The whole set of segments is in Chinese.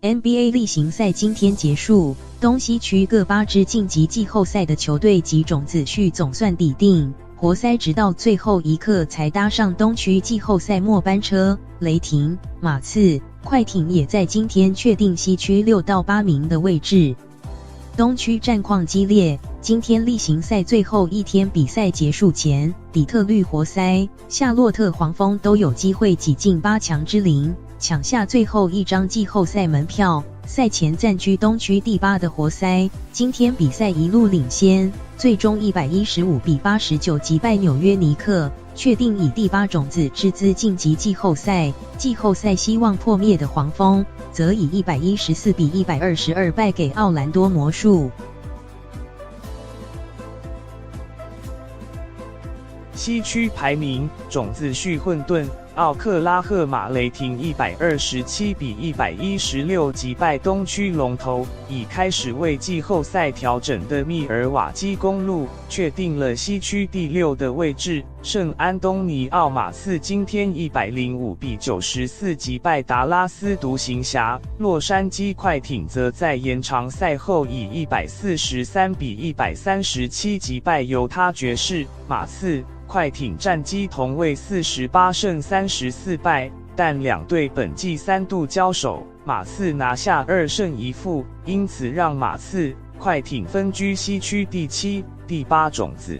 NBA 例行赛今天结束，东西区各8支晋级季后赛的球队及种子序总算底定，活塞直到最后一刻才搭上东区季后赛末班车，雷霆、马刺、快艇也在今天确定西区6到8名的位置。东区战况激烈，今天例行赛最后一天比赛结束前，底特律活塞、夏洛特黄蜂都有机会挤进8强之林，抢下最后一张季后赛门票。赛前暂居东区第8的活塞，今天比赛一路领先，最终115比89击败纽约尼克，确定以第8种子之资晋级季后赛。季后赛希望破灭的黄蜂，则以114比122败给奥兰多魔术。西区排名，种子序混沌，奥克拉荷马雷霆127比116击败东区龙头，已开始为季后赛调整的密尔瓦基公鹿确定了西区第6的位置。圣安东尼奥马刺今天105比94击败达拉斯独行侠，洛杉矶快艇则在延长赛后以143比137击败犹他爵士。马刺、快艇战绩同为48胜34败，但两队本季3度交手，马刺拿下2胜1负，因此让马刺、快艇分居西区第7、第8种子。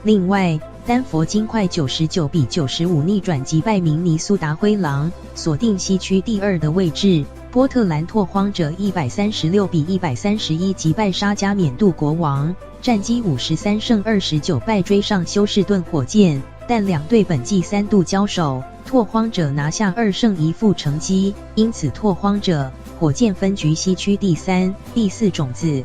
另外，丹佛金块99比95逆转击败明尼苏达灰狼，锁定西区第2的位置。波特兰拓荒者136比131击败沙加缅度国王，战绩53胜29败追上休士顿火箭，但两队本季3度交手，拓荒者拿下2胜1负成绩，因此拓荒者、火箭分居西区第3、第4种子。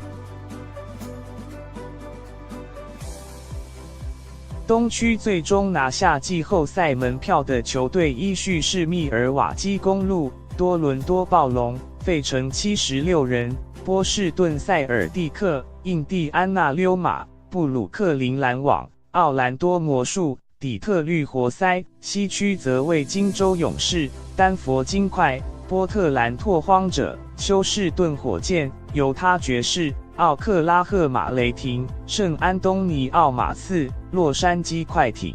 东区最终拿下季后赛门票的球队依序是密尔瓦基公鹿、多伦多暴龙、费城76人、波士顿塞尔蒂克、印第安纳溜马、布鲁克林篮网、奥兰多魔术、底特律活塞。西区则为金州勇士、丹佛金块、波特兰拓荒者、休士顿火箭、犹他爵士、奥克拉荷马雷霆、圣安东尼奥马刺、洛杉矶快艇。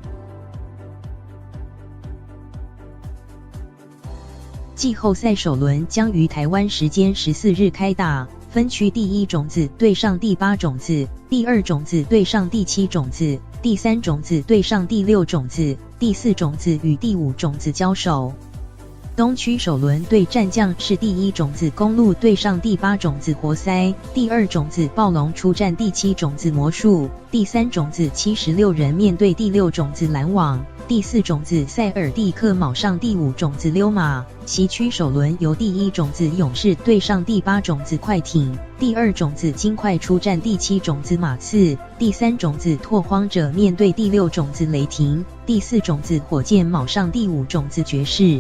季后赛首轮将于台湾时间14日开打，分区第1种子对上第8种子，第2种子对上第7种子，第3种子对上第6种子，第4种子与第5种子交手。东区首轮对战将是第1种子公鹿对上第8种子活塞，第2种子暴龙出战第7种子魔术，第3种子76人面对第6种子篮网，第4种子塞尔蒂克卯上第5种子溜马。西区首轮由第1种子勇士对上第8种子快艇，第2种子金块出战第7种子马刺，第3种子拓荒者面对第6种子雷霆，第4种子火箭卯上第5种子爵士。